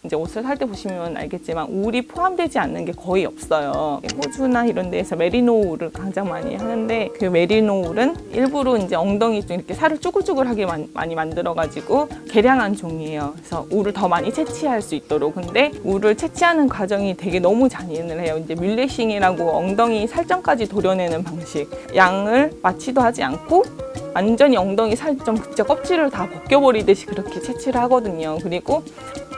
이제 옷을 살 때 보시면 알겠지만 울이 포함되지 않는 게 거의 없어요. 호주나 이런 데에서 메리노 울을 가장 많이 하는데 그 메리노 울은 일부러 이제 엉덩이 좀 이렇게 살을 쭈글쭈글하게 많이 만들어가지고 개량한 종이에요. 그래서 울을 더 많이 채취할 수 있도록. 근데 울을 채취하는 과정이 되게 너무 잔인을 해요. 이제 뮬레싱이라고 엉덩이 살점까지 도려내는 방식. 양을 마취도 하지 않고 완전히 엉덩이 살점 진짜 껍질을 다 벗겨버리듯이 그렇게 채취를 하거든요. 그리고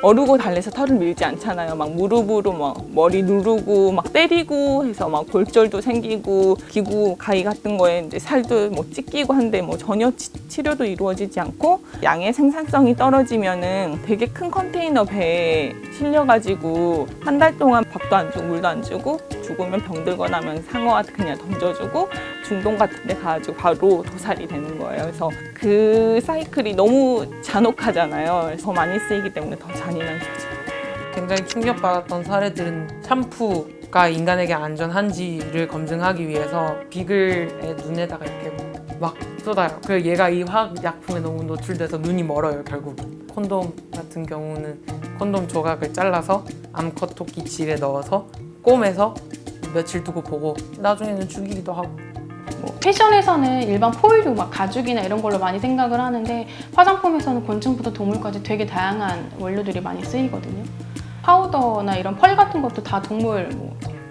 어르고 달래서 털을 밀지 않잖아요. 막 무릎으로 막 머리 누르고 막 때리고 해서 막 골절도 생기고 기구 가위 같은 거에 이제 살도 뭐 찢기고 한데 뭐 전혀 치료도 이루어지지 않고 양의 생산성이 떨어지면은 되게 큰 컨테이너 배에 실려가지고 한 달 동안 밥도 안 주고 물도 안 주고 죽으면 병들거나 하면 상어한테 그냥 던져주고 중동 같은 데 가가지고 바로 도살이 되는 거예요. 그래서 그 사이클이 너무 잔혹하잖아요. 그래서 많이 쓰이기 때문에 더 잔인한 소재. 굉장히 충격받았던 사례들은 샴푸가 인간에게 안전한지를 검증하기 위해서 비글의 눈에다가 이렇게 막 쏟아요. 그래서 얘가 이 화학약품에 너무 노출돼서 눈이 멀어요, 결국. 콘돔 같은 경우는 콘돔 조각을 잘라서 암컷 토끼 질에 넣어서 꿰매서 며칠 두고 보고 나중에는 죽이기도 하고. 패션에서는 일반 포유류, 막 가죽이나 이런 걸로 많이 생각을 하는데 화장품에서는 곤충부터 동물까지 되게 다양한 원료들이 많이 쓰이거든요. 파우더나 이런 펄 같은 것도 다 동물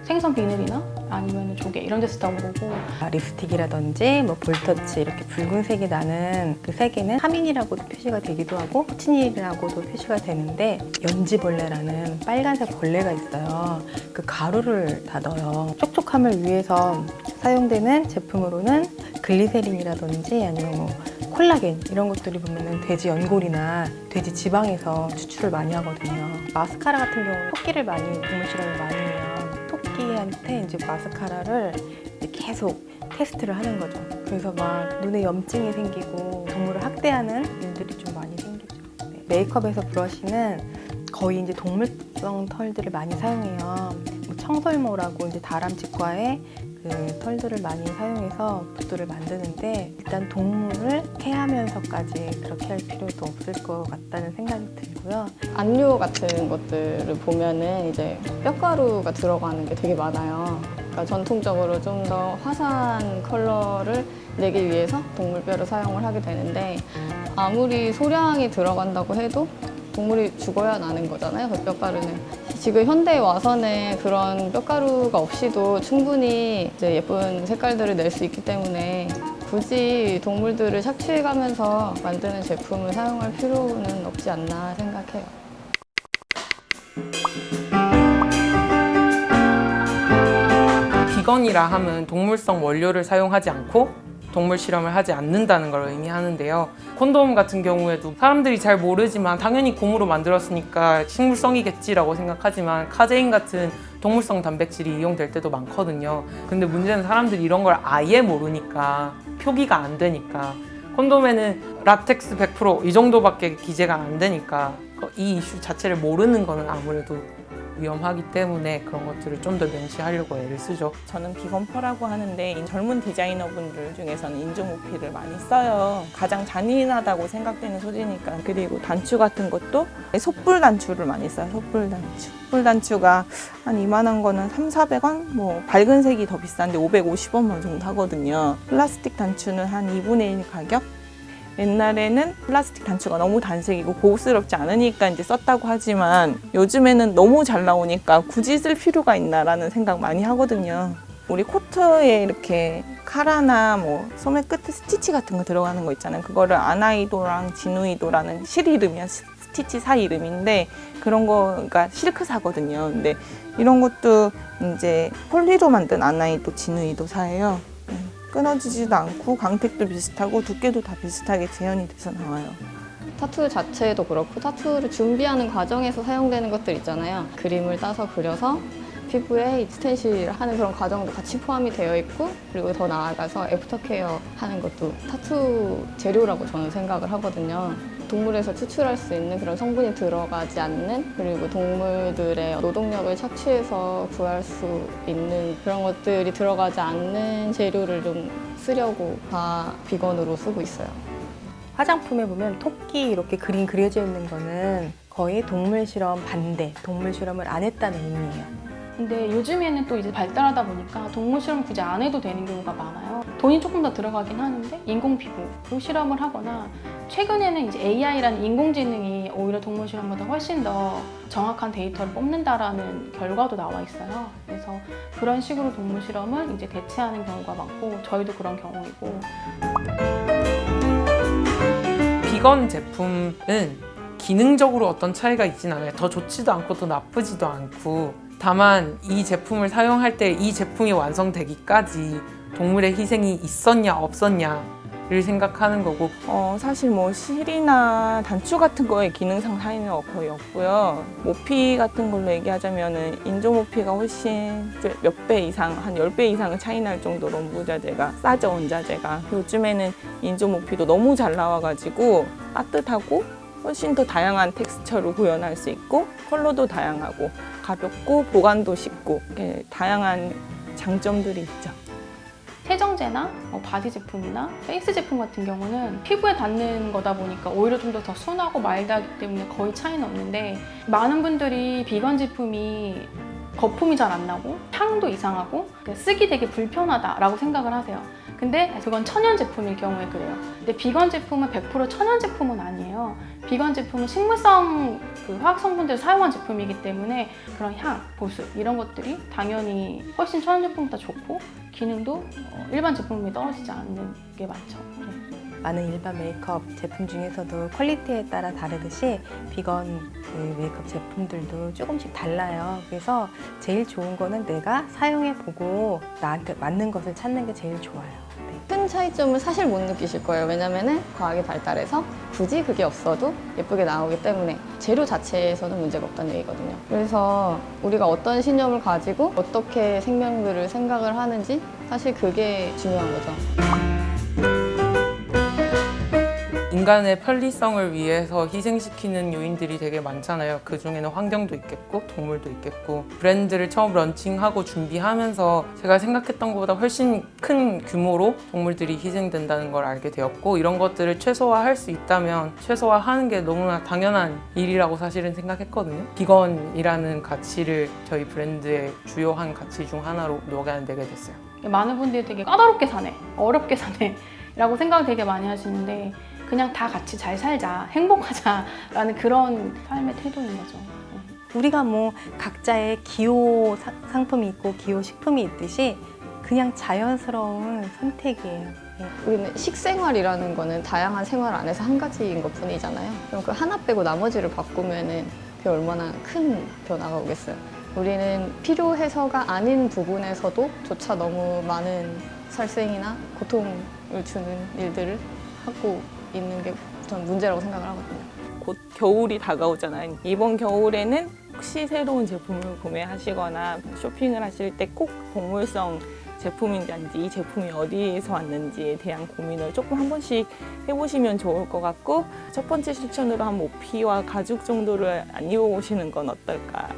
생선 비늘이나 아니면 조개 이런 데서 쓰다고 보고 립스틱이라든지 뭐 볼터치 이렇게 붉은색이 나는 그 색에는 하민이라고도 표시가 되기도 하고 코치닐이라고도 표시가 되는데 연지벌레라는 빨간색 벌레가 있어요. 그 가루를 다 넣어요. 촉촉함을 위해서 사용되는 제품으로는 글리세린이라든지 아니면 뭐 콜라겐 이런 것들이 보면은 돼지 연골이나 돼지 지방에서 추출을 많이 하거든요. 마스카라 같은 경우 토끼를 많이 동물 실험을 많이 해요. 토끼한테 이제 마스카라를 이제 계속 테스트를 하는 거죠. 그래서 막 눈에 염증이 생기고 동물을 학대하는 일들이 좀 많이 생기죠. 네. 메이크업에서 브러쉬는 거의 이제 동물성 털들을 많이 사용해요. 뭐 청설모라고 이제 다람쥐과의 그 털들을 많이 사용해서 붓들을 만드는데 일단 동물을 해하면서까지 그렇게 할 필요도 없을 것 같다는 생각이 들고요. 안료 같은 것들을 보면은 이제 뼈가루가 들어가는 게 되게 많아요. 그러니까 전통적으로 좀 더 화사한 컬러를 내기 위해서 동물뼈를 사용을 하게 되는데 아무리 소량이 들어간다고 해도 동물이 죽어야 나는 거잖아요, 그 뼈가루는. 지금 현대에 와서는 그런 뼈가루가 없이도 충분히 이제 예쁜 색깔들을 낼 수 있기 때문에 굳이 동물들을 착취해가면서 만드는 제품을 사용할 필요는 없지 않나 생각해요. 비건이라 하면 동물성 원료를 사용하지 않고 동물 실험을 하지 않는다는 걸 의미하는데요. 콘돔 같은 경우에도 사람들이 잘 모르지만 당연히 곰으로 만들었으니까 식물성이겠지라고 생각하지만 카제인 같은 동물성 단백질이 이용될 때도 많거든요. 근데 문제는 사람들이 이런 걸 아예 모르니까 표기가 안 되니까 콘돔에는 라텍스 100%이 정도밖에 기재가 안 되니까 이 이슈 자체를 모르는 거는 아무래도 위험하기 때문에 그런 것들을 좀 더 명시하려고 애를 쓰죠. 저는 비건퍼라고 하는데 젊은 디자이너분들 중에서는 인조모피를 많이 써요. 가장 잔인하다고 생각되는 소재니까. 그리고 단추 같은 것도 솥불 단추를 많이 써요. 솥불 단추. 솥불 단추가 한 이만한 거는 300~400원? 뭐 밝은 색이 더 비싼데 550원 정도 하거든요. 플라스틱 단추는 한 2분의 1 가격? 옛날에는 플라스틱 단추가 너무 단색이고 고급스럽지 않으니까 이제 썼다고 하지만 요즘에는 너무 잘 나오니까 굳이 쓸 필요가 있나라는 생각 많이 하거든요. 우리 코트에 이렇게 카라나 뭐 소매 끝에 스티치 같은 거 들어가는 거 있잖아요. 그거를 아나이도랑 지누이도라는 실 이름이야. 스티치 사 이름인데 그런 거가 실크사거든요. 근데 이런 것도 이제 폴리로 만든 아나이도, 지누이도 사예요. 끊어지지도 않고 광택도 비슷하고 두께도 다 비슷하게 재현이 돼서 나와요. 타투 자체도 그렇고 타투를 준비하는 과정에서 사용되는 것들 있잖아요. 그림을 따서 그려서 피부에 스텐실 하는 그런 과정도 같이 포함이 되어 있고 그리고 더 나아가서 애프터 케어 하는 것도 타투 재료라고 저는 생각을 하거든요. 동물에서 추출할 수 있는 그런 성분이 들어가지 않는 그리고 동물들의 노동력을 착취해서 구할 수 있는 그런 것들이 들어가지 않는 재료를 좀 쓰려고 다 비건으로 쓰고 있어요. 화장품에 보면 토끼 이렇게 그림 그려져 있는 거는 거의 동물 실험 반대, 동물 실험을 안 했다는 의미예요. 근데 요즘에는 또 이제 발달하다 보니까 동물 실험 굳이 안 해도 되는 경우가 많아요. 돈이 조금 더 들어가긴 하는데 인공 피부로 실험을 하거나 최근에는 이제 AI라는 인공지능이 오히려 동물 실험보다 훨씬 더 정확한 데이터를 뽑는다라는 결과도 나와 있어요. 그래서 그런 식으로 동물 실험을 이제 대체하는 경우가 많고 저희도 그런 경우이고. 비건 제품은 기능적으로 어떤 차이가 있진 않아요. 더 좋지도 않고 더 나쁘지도 않고 다만 이 제품을 사용할 때 이 제품이 완성되기까지 동물의 희생이 있었냐 없었냐를 생각하는 거고 사실 뭐 실이나 단추 같은 거에 기능상 차이는 거의 없고요. 모피 같은 걸로 얘기하자면은 인조 모피가 훨씬 몇 배 이상, 한 10배 이상은 차이 날 정도로 원부자재가 싸죠, 원자재가. 요즘에는 인조 모피도 너무 잘 나와가지고 따뜻하고 훨씬 더 다양한 텍스처로 구현할 수 있고 컬러도 다양하고 가볍고 보관도 쉽고 이렇게 다양한 장점들이 있죠. 세정제나 바디 제품이나 페이스 제품 같은 경우는 피부에 닿는 거다 보니까 오히려 좀 더 순하고 마일드하기 때문에 거의 차이는 없는데 많은 분들이 비건 제품이 거품이 잘 안 나고 향도 이상하고 쓰기 되게 불편하다라고 생각을 하세요. 근데 그건 천연 제품일 경우에 그래요. 근데 비건 제품은 100% 천연 제품은 아니에요. 비건 제품은 식물성 화학 성분들을 사용한 제품이기 때문에 그런 향, 보습 이런 것들이 당연히 훨씬 천연 제품보다 좋고 기능도 일반 제품이 떨어지지 않는 게 많죠. 네. 많은 일반 메이크업 제품 중에서도 퀄리티에 따라 다르듯이 비건 메이크업 제품들도 조금씩 달라요. 그래서 제일 좋은 거는 내가 사용해보고 나한테 맞는 것을 찾는 게 제일 좋아요. 큰 차이점을 사실 못 느끼실 거예요. 왜냐면은 과학이 발달해서 굳이 그게 없어도 예쁘게 나오기 때문에 재료 자체에서는 문제가 없다는 얘기거든요. 그래서 우리가 어떤 신념을 가지고 어떻게 생명들을 생각을 하는지 사실 그게 중요한 거죠. 인간의 편리성을 위해서 희생시키는 요인들이 되게 많잖아요. 그 중에는 환경도 있겠고 동물도 있겠고 브랜드를 처음 런칭하고 준비하면서 제가 생각했던 것보다 훨씬 큰 규모로 동물들이 희생된다는 걸 알게 되었고 이런 것들을 최소화할 수 있다면 최소화하는 게 너무나 당연한 일이라고 사실은 생각했거든요. 비건이라는 가치를 저희 브랜드의 주요한 가치 중 하나로 녹여내게 됐어요. 많은 분들이 되게 까다롭게 사네, 어렵게 사네 라고 생각을 되게 많이 하시는데 그냥 다 같이 잘 살자, 행복하자라는 그런 삶의 태도인 거죠. 우리가 뭐 각자의 기호 상품이 있고 기호 식품이 있듯이 그냥 자연스러운 선택이에요. 우리는 식생활이라는 거는 다양한 생활 안에서 한 가지인 것 뿐이잖아요. 그럼 그 하나 빼고 나머지를 바꾸면은 그게 얼마나 큰 변화가 오겠어요. 우리는 필요해서가 아닌 부분에서도 조차 너무 많은 살생이나 고통을 주는 일들을 하고 있는 게 전 문제라고 생각을 하거든요. 곧 겨울이 다가오잖아요. 이번 겨울에는 혹시 새로운 제품을 구매하시거나 쇼핑을 하실 때 꼭 동물성 제품인지 이 제품이 어디에서 왔는지에 대한 고민을 조금 한 번씩 해보시면 좋을 것 같고 첫 번째 실천으로 한 모피와 가죽 정도를 안 입어보시는 건 어떨까